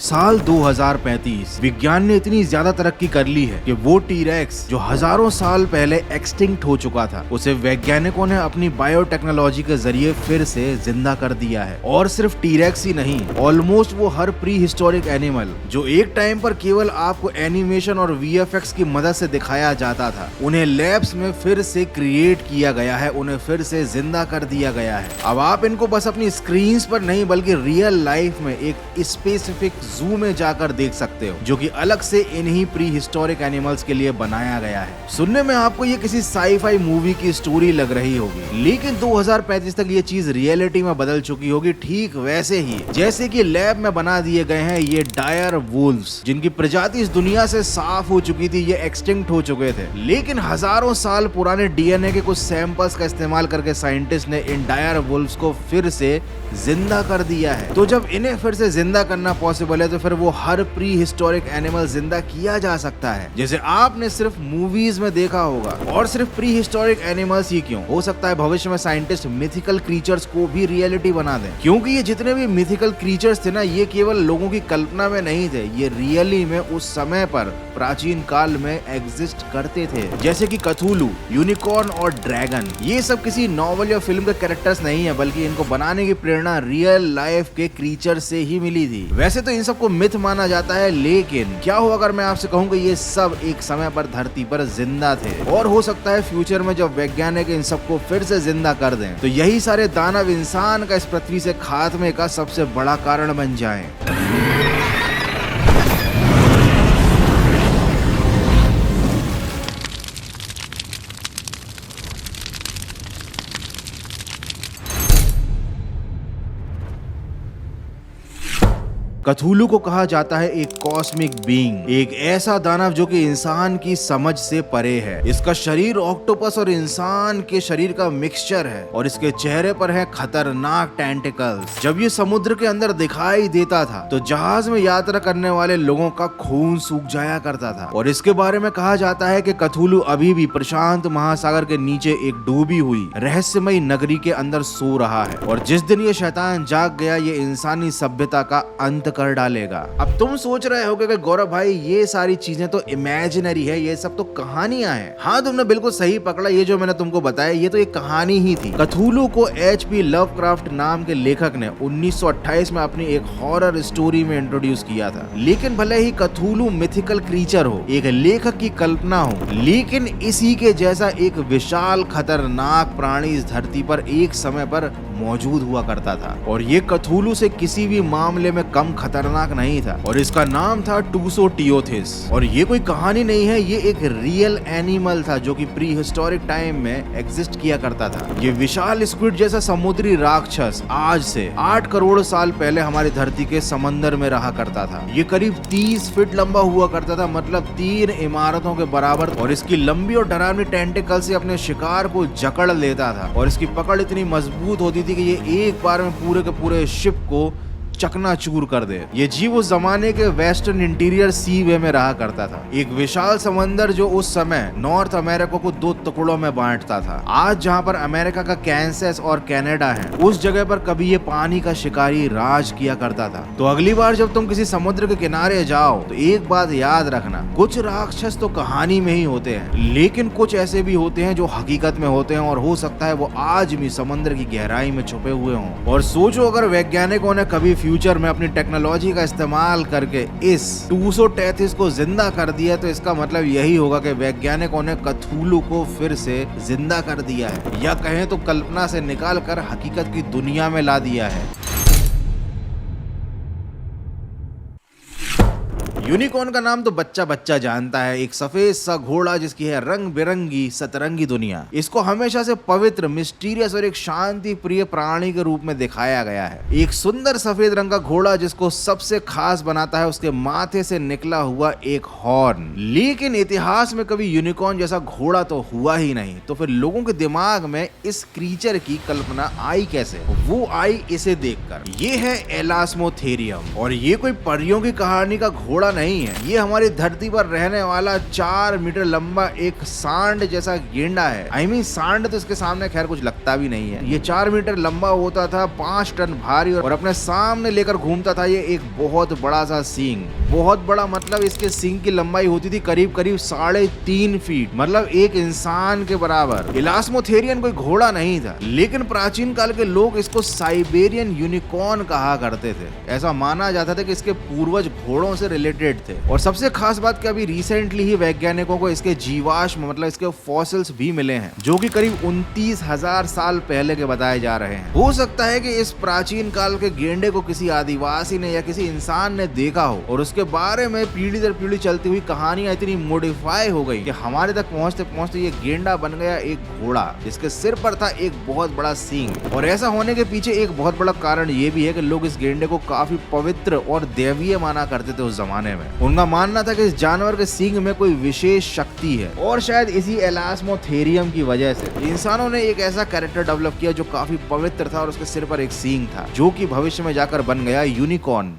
साल 2035 विज्ञान ने इतनी ज्यादा तरक्की कर ली है कि वो टीरेक्स जो हजारों साल पहले एक्सटिंक्ट हो चुका था, उसे वैज्ञानिकों ने अपनी बायोटेक्नोलॉजी के जरिए फिर से जिंदा कर दिया है। और सिर्फ टीरेक्स ही नहीं, ऑलमोस्ट वो हर प्री हिस्टोरिक एनिमल जो एक टाइम पर केवल आपको एनिमेशन और वीएफएक्स की मदद से दिखाया जाता था, उन्हें लैब्स में फिर से क्रिएट किया गया है, उन्हें फिर से जिंदा कर दिया गया है। अब आप इनको बस अपनी स्क्रीन्स पर नहीं बल्कि रियल लाइफ में एक स्पेसिफिक जू में जाकर देख सकते हो, जो कि अलग से इन्हीं प्री हिस्टोरिक एनिमल्स के लिए बनाया गया है। सुनने में आपको ये किसी साई-फाई मूवी की स्टोरी लग रही होगी, लेकिन 2035 तक ये चीज रियलिटी में बदल चुकी होगी, ठीक वैसे ही जैसे कि लैब में बना दिए गए हैं ये डायर वुल्व्स, जिनकी प्रजाति इस दुनिया से साफ हो चुकी थी, ये एक्सटिंक्ट हो चुके थे। लेकिन हजारों साल पुराने डीएनए के कुछ सैंपल्स का इस्तेमाल करके साइंटिस्ट ने इन डायर वुल्व्स को फिर से जिंदा कर दिया है। तो जब इन्हें फिर से जिंदा करना पॉसिबल है, तो फिर वो हर प्री हिस्टोरिक एनिमल जिंदा किया जा सकता है, जैसे आपने सिर्फ मूवीज में देखा होगा। और सिर्फ प्री हिस्टोरिक एनिमल्स ही क्यों, हो सकता है भविष्य में साइंटिस्ट मिथिकल क्रीचर्स को भी रियलिटी बना दें, क्योंकि ये जितने भी मिथिकल क्रीचर्स थे ना, ये केवल लोगों की कल्पना में नहीं थे, ये रियली में उस समय पर प्राचीन काल में एग्जिस्ट करते थे। जैसे कि कथूलू, यूनिकॉर्न और ड्रैगन, ये सब किसी नॉवल या फिल्म के कैरेक्टर्स नहीं है, बल्कि इनको बनाने की प्रेरणा रियल लाइफ के क्रीचर से ही मिली थी। वैसे तो इन सबको मिथ माना जाता है, लेकिन क्या हो अगर मैं आपसे कहूँ कि ये सब एक समय पर धरती पर जिंदा थे, और हो सकता है फ्यूचर में जब वैज्ञानिक इन सबको फिर से जिंदा कर दें, तो यही सारे दानव इंसान का इस पृथ्वी से खात्मे का सबसे बड़ा कारण बन जाएं। कथूलू को कहा जाता है एक कॉस्मिक बीइंग, एक ऐसा दानव जो कि इंसान की समझ से परे है। इसका शरीर ऑक्टोपस और इंसान के शरीर का मिक्सचर है, और इसके चेहरे पर है खतरनाक टेंटिकल्स। जब ये समुद्र के अंदर दिखाई देता था, तो जहाज में यात्रा करने वाले लोगों का खून सूख जाया करता था। और इसके बारे में कहा जाता है कि कथूलू अभी भी प्रशांत महासागर के नीचे एक डूबी हुई रहस्यमयी नगरी के अंदर सो रहा है, और जिस दिन ये शैतान जाग गया, ये इंसानी सभ्यता का अंत कर डालेगा। अब तुम सोच रहे होगे कि गौरव भाई, ये सारी चीजें तो इमेजिनरी है, ये सब तो कहानियां हैं। हाँ, तुमने बिल्कुल सही पकड़ा, ये जो मैंने तुमको बताया ये तो एक कहानी ही थी। कथूलू को एच.पी. लवक्राफ्ट नाम के लेखक ने 1928 में अपनी एक हॉरर स्टोरी में इंट्रोड्यूस किया था। लेकिन भले ही कथूलू मिथिकल क्रीचर हो, एक लेखक की कल्पना हो, लेकिन इसी के जैसा एक विशाल खतरनाक प्राणी इस धरती पर एक समय पर मौजूद हुआ करता था, और ये कथूलू से किसी भी मामले में कम खतरनाक नहीं था, और इसका नाम था टूसोटियोथिस। और ये कोई कहानी नहीं है, ये एक रियल एनिमल था जो कि प्री हिस्टोरिक टाइम में एग्जिस्ट किया करता था। ये विशाल स्क्विड जैसा समुद्री राक्षस आज से 8 करोड़ साल पहले हमारी धरती के समंदर में रहा करता था। ये करीब 30 फीट लंबा हुआ करता था, मतलब 3 इमारतों के बराबर, और इसकी लंबी और डरावनी टेंटिकल से अपने शिकार को जकड़ लेता था, और इसकी पकड़ इतनी मजबूत होती थी कि ये एक बार में पूरे के पूरे शिप को चकनाचूर कर दे। ये जीव उस जमाने के वेस्टर्न इंटीरियर सी वे में रहा करता था, एक विशाल समंदर जो उस समय नॉर्थ अमेरिका को 2 टुकड़ों में बांटता था। आज जहाँ पर अमेरिका का कैंसस और कनाडा है, उस जगह पर कभी ये पानी का शिकारी राज किया करता था। तो अगली बार जब तुम किसी समुद्र के किनारे जाओ, तो एक बात याद रखना, कुछ राक्षस तो कहानी में ही होते हैं, लेकिन कुछ ऐसे भी होते हैं जो हकीकत में होते हैं, और हो सकता है वो आज भी समंदर की गहराई में छुपे हुए हों। और सोचो, अगर वैज्ञानिकों ने कभी फ्यूचर में अपनी टेक्नोलॉजी का इस्तेमाल करके इस टूसोटियोथिस को जिंदा कर दिया, तो इसका मतलब यही होगा कि वैज्ञानिकों ने कथूलू को फिर से जिंदा कर दिया है, या कहें तो कल्पना से निकाल कर हकीकत की दुनिया में ला दिया है। यूनिकॉर्न का नाम तो बच्चा बच्चा जानता है, एक सफेद सा घोड़ा जिसकी है रंग बिरंगी सतरंगी दुनिया। इसको हमेशा से पवित्र, मिस्टीरियस और एक शांति प्रिय प्राणी के रूप में दिखाया गया है। एक सुंदर सफेद रंग का घोड़ा जिसको सबसे खास बनाता है उसके माथे से निकला हुआ एक हॉर्न। लेकिन इतिहास में कभी यूनिकॉर्न जैसा घोड़ा तो हुआ ही नहीं, तो फिर लोगों के दिमाग में इस क्रीचर की कल्पना आई कैसे? वो आई इसे देखकर। ये है एलास्मोथेरियम, और ये कोई परियों की कहानी का घोड़ा नहीं है, ये हमारी धरती पर रहने वाला 4 मीटर लंबा एक सांड जैसा गेंडा है। I mean, सांड तो इसके सामने खैर कुछ लगता भी नहीं है। ये 4 मीटर लंबा होता था, 5 टन भारी, और अपने सामने लेकर घूमता था ये एक बहुत बड़ा सा सींग। बहुत बड़ा मतलब इसके सींग की लंबाई होती थी करीब 3.5 फीट, मतलब एक इंसान के बराबर। इलास्मोथेरियन कोई घोड़ा नहीं था, लेकिन प्राचीन काल के लोग इसको साइबेरियन यूनिकॉर्न कहा करते थे। ऐसा माना जाता था कि इसके पूर्वज घोड़ों से रिलेटेड थे। और सबसे खास बात कि अभी रिसेंटली ही वैज्ञानिकों को इसके जीवाश्म मतलब इसके फॉसिल्स भी मिले हैं, जो कि करीब 29,000 साल पहले के बताए जा रहे हैं। हो सकता है कि इस प्राचीन काल के गेंडे को किसी आदिवासी ने या किसी इंसान ने देखा हो और उसके बारे में पीढ़ी दर पीढ़ी चलती हुई कहानियां इतनी मॉडिफाई हो गई कि हमारे तक पहुंचते पहुंचते ये गेंडा बन गया एक घोड़ा जिसके सिर पर था एक बहुत बड़ा सींग। और ऐसा होने के पीछे एक बहुत बड़ा कारण ये भी है कि लोग इस गेंडे को काफी पवित्र और दैवीय माना करते थे उस जमाने में। उनका मानना था कि इस जानवर के सींग में कोई विशेष शक्ति है, और शायद इसी एलास्मोथेरियम की वजह से इंसानों ने एक ऐसा कैरेक्टर डेवलप किया जो काफी पवित्र था और उसके सिर पर एक सींग था, जो कि भविष्य में जाकर बन गया यूनिकॉर्न।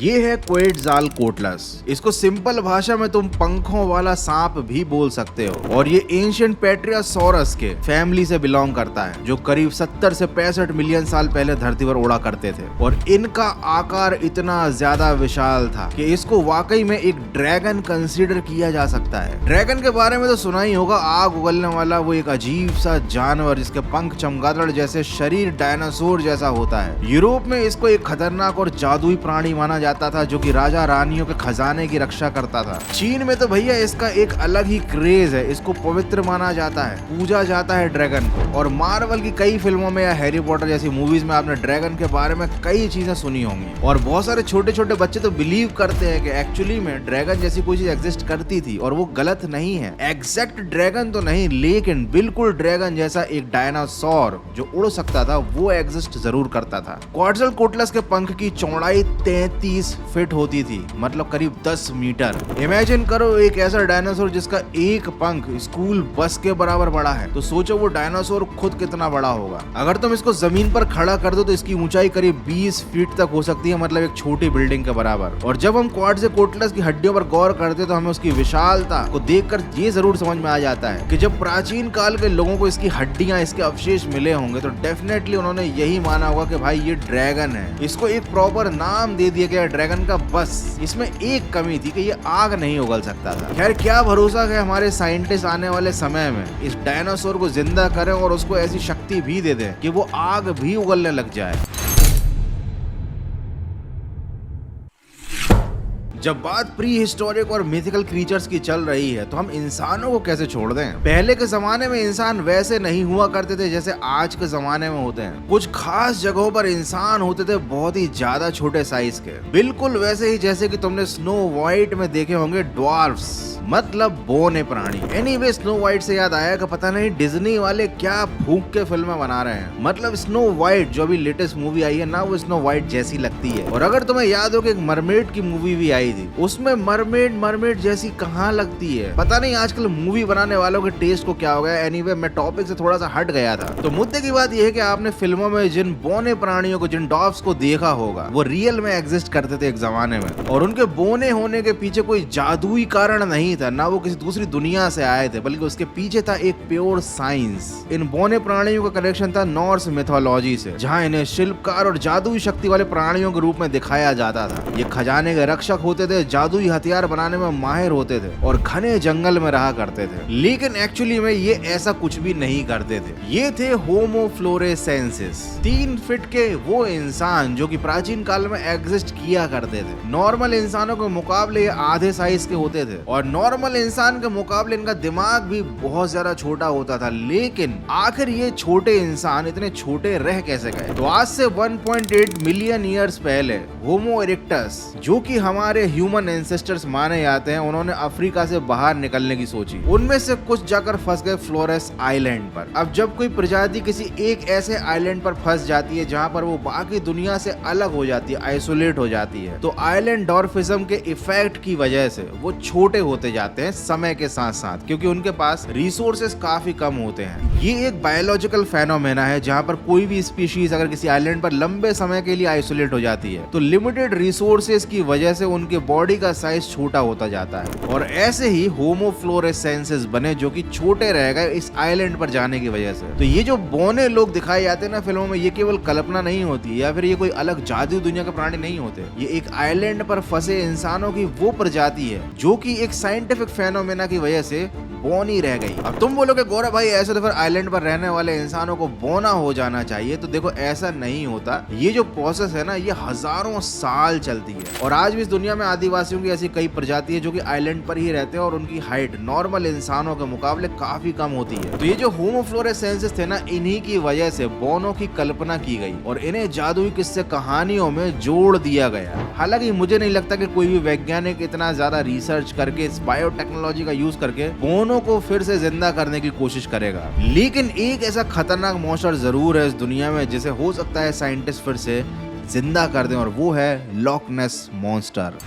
ये है क्वेटज़ालकोट्लस। इसको सिंपल भाषा में तुम पंखों वाला सांप भी बोल सकते हो, और ये एंशिएंट पेट्रियासोरस के फैमिली से बिलोंग करता है, जो करीब 70 से 65 मिलियन साल पहले धरती पर उड़ा करते थे। और इनका आकार इतना ज्यादा विशाल था कि इसको वाकई में एक ड्रैगन कंसीडर किया जा सकता है। ड्रैगन के बारे में तो सुना ही होगा, आग उगलने वाला वो एक अजीब सा जानवर जिसके पंख चमगादड़ जैसे, शरीर डायनासोर जैसा होता है। यूरोप में इसको एक खतरनाक और जादुई प्राणी माना जाता था, जो कि राजा रानियों के खजाने की रक्षा करता था। चीन में तो भैया इसका एक अलग ही क्रेज है, इसको पवित्र माना जाता है, पूजा जाता है ड्रैगन को। और मार्वल की कई फिल्मों में या हैरी पॉटर जैसी मूवीज में आपने ड्रैगन के बारे में कई चीजें सुनी होंगी। और बहुत सारे छोटे छोटे बच्चे तो बिलीव करते हैं कि एक्चुअली में ड्रैगन जैसी कोई चीज एग्जिस्ट करती थी, और वो गलत नहीं है। एग्जैक्ट ड्रैगन तो नहीं, लेकिन बिल्कुल ड्रैगन जैसा एक डायनासोर जो उड़ सकता था वो एग्जिस्ट जरूर करता था। क्वेटज़ालकोट्लस के पंख की चौड़ाई 33 फीट होती थी, मतलब करीब 10 मीटर। इमेजिन करो एक ऐसा डायनासोर जिसका एक पंख स्कूल बस के बराबर बड़ा है, तो सोचो वो डायनासोर खुद कितना बड़ा होगा। अगर तुम इसको जमीन पर खड़ा कर दो तो इसकी ऊंचाई करीब 20 फीट तक हो सकती है, मतलब एक छोटी बिल्डिंग के बराबर। और जब हम क्वेटज़ालकोट्लस की हड्डियों पर गौर करते तो हमें उसकी विशालता को देखकर ये जरूर समझ में आ जाता है कि जब प्राचीन काल के लोगों को इसकी हड्डियां, इसके अवशेष मिले होंगे तो डेफिनेटली उन्होंने यही माना होगा कि भाई ये ड्रैगन है। इसको एक प्रॉपर नाम दे दिया गया ड्रैगन का। बस इसमें एक कमी थी कि ये आग नहीं उगल सकता था। खैर क्या भरोसा है हमारे साइंटिस्ट आने वाले समय में इस डायनासोर को जिंदा करें और उसको ऐसी शक्ति भी दे दें कि वो आग भी उगलने लग जाए। जब बात प्री हिस्टोरिक और मिथिकल क्रीचर्स की चल रही है तो हम इंसानों को कैसे छोड़ दें। पहले के जमाने में इंसान वैसे नहीं हुआ करते थे जैसे आज के जमाने में होते हैं। कुछ खास जगहों पर इंसान होते थे बहुत ही ज्यादा छोटे साइज के, बिल्कुल वैसे ही जैसे कि तुमने स्नो वाइट में देखे होंगे ड्वार्फ्स, मतलब बौने प्राणी। एनीवे स्नो वाइट से याद आया कि पता नहीं डिज्नी वाले क्या फूंक के फिल्में बना रहे हैं। मतलब स्नो वाइट जो अभी लेटेस्ट मूवी आई है ना, वो स्नो वाइट जैसी लगती है। और अगर तुम्हें याद हो कि एक मरमेड की मूवी भी आई थी, उसमें मरमेड जैसी कहाँ लगती है। पता नहीं आजकल मूवी बनाने वालों के टेस्ट को क्या हो गया। एनीवे मैं टॉपिक से थोड़ा सा हट गया था। तो मुद्दे की बात यह है कि आपने फिल्मों में जिन बौने प्राणियों को, जिन डॉग्स को देखा होगा, वो रियल में एग्जिस्ट करते थे एक जमाने में, और उनके बौने होने के पीछे कोई जादुई कारण नहीं था, ना वो किसी दूसरी दुनिया से आए थे, बल्कि उसके पीछे था एक प्योर साइंस। इन बौने प्राणियों का कनेक्शन था नॉर्स मिथोलॉजी से, जहाँ इन्हें शिल्पकार और जादुई शक्ति वाले प्राणियों के रूप में दिखाया जाता था। ये खजाने के रक्षक होते थे, जादुई हथियार बनाने में माहिर होते थे और घने जंगल में रहा करते थे। लेकिन एक्चुअली में ये ऐसा कुछ भी नहीं करते थे। ये थे होमो फ्लोरेसेंसिस, 3 फीट के वो इंसान जो कि प्राचीन काल में एग्जिस्ट किया करते थे। नॉर्मल इंसानों के मुकाबले ये आधे साइज के होते थे, और नॉर्मल इंसान के मुकाबले इनका दिमाग भी बहुत ज्यादा छोटा होता था। लेकिन आखिर ये छोटे इंसान इतने छोटे रह कैसे गए? तो आज से 1.8 मिलियन ईयर्स पहले होमो इरेक्टस, जो कि हमारे ह्यूमन एंसेस्टर्स माने जाते हैं, उन्होंने अफ्रीका से बाहर निकलने की सोची। उनमें से कुछ जाकर फंस गए फ्लोरेस आइलैंड पर। अब जब कोई प्रजाति किसी एक ऐसे आइलैंड पर फंस जाती है जहाँ पर वो बाकी दुनिया से अलग हो जाती है, आइसोलेट हो जाती है, तो आइलैंड डॉर्फिज्म के इफेक्ट की वजह से वो छोटे होते जाते हैं समय के साथ साथ, क्योंकि उनके पास रिसोर्सेस काफी कम होते हैं। ये एक बायोलॉजिकल फेनोमेना है जहाँ पर कोई भी स्पीशीज अगर किसी आइलैंड पर लंबे समय के लिए आइसोलेट हो जाती है तो लिमिटेड रिसोर्सेज की वजह से उनके बॉडी का साइज छोटा होता जाता है, और ऐसे ही होमो फ्लोरेसेंसेस बने जो कि छोटे रह गए इस आइलैंड पर जाने की वजह से। तो ये जो बौने लोग दिखाए जाते हैं ना फिल्मों में, ये केवल कल्पना नहीं होती या फिर ये कोई अलग जादू दुनिया के प्राणी नहीं होते। ये एक आइलैंड पर फंसे इंसानों की वो प्रजाति है जो कि एक साइंटिफिक फेनोमेना की वजह से बौनी रह गई। अब तुम बोलोगे गौरव भाई ऐसे तो फिर आइलैंड पर रहने वाले इंसानों को बौना हो जाना चाहिए, तो देखो ऐसा नहीं होता। ये जो प्रोसेस है ना ये हजारों साल चलती है, और आज भी इस दुनिया में आदिवासियों की ऐसी कई प्रजाति है जो कि आइलैंड पर ही रहते हैं और उनकी हाइट नॉर्मल इंसानों के मुकाबले काफी कम होती है। तो ये जो होमो फ्लोरेसेंसेस थे ना, इन्हीं की वजह से बौनों की कल्पना की गई और इन्हें जादुई किस्से कहानियों में जोड़ दिया गया। हालांकि मुझे नहीं लगता कि कोई भी वैज्ञानिक इतना ज्यादा रिसर्च करके इस बायोटेक्नोलॉजी का यूज करके बौनों को फिर से जिंदा करने की कोशिश करेगा। लेकिन एक ऐसा खतरनाक मॉन्स्टर जरूर है इस दुनिया में जिसे हो सकता है साइंटिस्ट फिर से जिंदा कर दें, और वो है लॉक नेस मॉन्स्टर।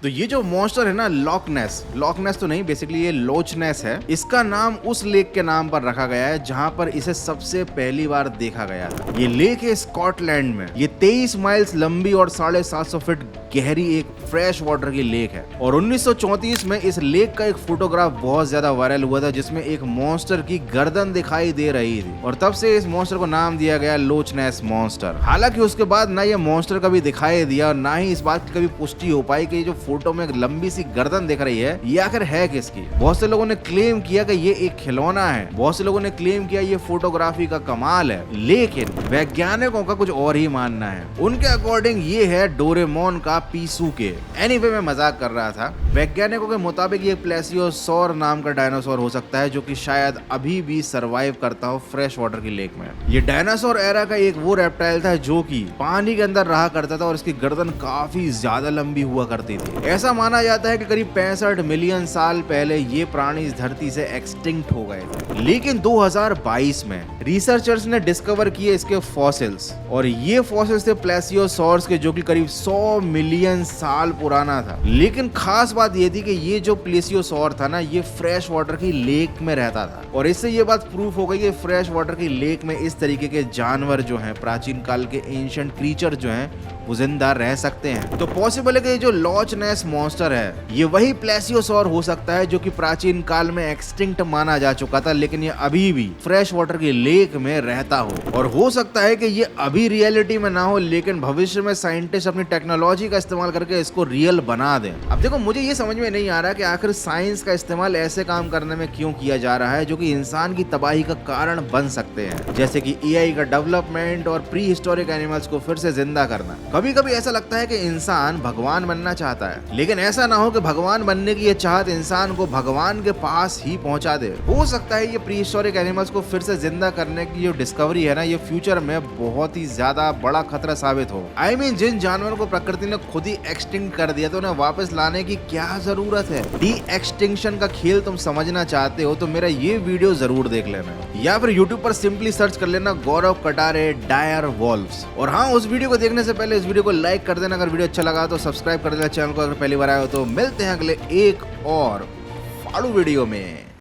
तो ये जो मॉन्स्टर है ना लॉक नेस तो नहीं, बेसिकली ये लोच नेस है। इसका नाम उस लेक के नाम पर रखा गया है जहां पर इसे सबसे पहली बार देखा गया था। ये लेक है स्कॉटलैंड में। ये 23 माइल्स लंबी और 750 फीट गहरी एक फ्रेश वाटर की लेक है, और 1934 में इस लेक का एक फोटोग्राफ बहुत ज्यादा वायरल हुआ था जिसमें एक मॉन्स्टर की गर्दन दिखाई दे रही थी, और तब से इस मॉन्स्टर को नाम दिया गया लोच नेस मॉन्स्टर। हालांकि उसके बाद ना ये मॉन्स्टर कभी दिखाई दिया और ना ही इस बात की कभी पुष्टि हो पाई कि जो फोटो में एक लंबी सी गर्दन दिख रही है ये आखिर है किसकी। बहुत से लोगों ने क्लेम किया कि ये एक खिलौना है, बहुत से लोगों ने क्लेम किया ये फोटोग्राफी का कमाल है, लेकिन वैज्ञानिकों का कुछ और ही मानना है। उनके अकॉर्डिंग ये है डोरेमोन का पीसूके। एनीवे मैं मजाक कर रहा था। वैज्ञानिकों के मुताबिक ये प्लेसियोसॉर नाम का डायनासोर हो सकता है जो कि शायद अभी भी सरवाइव करता हो फ्रेश वाटर की लेक में। ये डायनासोर एरा का एक वो रेप्टाइल था जो कि पानी के अंदर रहा करता था और इसकी गर्दन काफी ज्यादा लंबी हुआ करती थी। ऐसा माना जाता है कि करीब 65 मिलियन साल पहले ये प्राणी इस धरती से एक्सटिंक्ट हो गए थे, लेकिन 2022 में रिसर्चर्स ने डिस्कवर किए इसके फॉसिल्स, और ये फॉसिल्स थे प्लेसियोसॉर्स के जो कि करीब 100 मिलियन साल पुराना था। लेकिन खास बात ये थी कि ये जो प्लेसियोसॉर था ना ये फ्रेश वाटर की लेक में रहता था, और इससे ये बात प्रूफ हो गई कि फ्रेश वाटर की लेक में इस तरीके के जानवर जो हैं, प्राचीन काल के एंशिएंट क्रीचर जो हैं वो जिंदा रह सकते हैं। तो पॉसिबल है कि जो लॉच नेस मॉन्स्टर है ये वही प्लेसियोसॉर हो सकता है जो कि प्राचीन काल में एक्सटिंक्ट माना जा चुका था, लेकिन ये अभी भी फ्रेश वाटर की लेक में रहता हो। और हो सकता है कि ये अभी रियलिटी में ना हो, लेकिन भविष्य में साइंटिस्ट अपनी टेक्नोलॉजी का इस्तेमाल करके इसको रियल बना दें। अब देखो मुझे ये समझ में नहीं आ रहा कि आखिर साइंस का इस्तेमाल ऐसे काम करने में क्यों किया जा रहा है जो कि इंसान की तबाही का कारण बन सकते हैं, जैसे कि एआई का डेवलपमेंट और प्री हिस्टोरिक एनिमल्स को फिर से जिंदा करना। कभी कभी ऐसा लगता है कि इंसान भगवान बनना चाहता है, लेकिन ऐसा ना हो कि भगवान बनने की ये चाहत इंसान को भगवान के पास ही पहुंचा दे। हो सकता है ये प्री हिस्टोरिक एनिमल्स को फिर से जिंदा करने की जो डिस्कवरी है ना ये फ्यूचर में बहुत ही ज्यादा बड़ा खतरा साबित हो। I mean, जिन जानवरों को प्रकृति ने खुद ही एक्सटिंक्ट कर दिया तो उन्हें वापस लाने की क्या जरूरत है। डी एक्सटिंक्शन का खेल तुम समझना चाहते हो तो मेरा ये वीडियो जरूर देख लेना, या फिर YouTube पर सिंपली सर्च कर लेना गौरव कटारे डायर वॉल्व्स। और हाँ, उस वीडियो को देखने से पहले इस वीडियो को लाइक कर देना, अगर वीडियो अच्छा लगा तो सब्सक्राइब कर देना चैनल को, अगर पहली बार आए हो तो। मिलते हैं अगले एक और फाड़ू वीडियो में।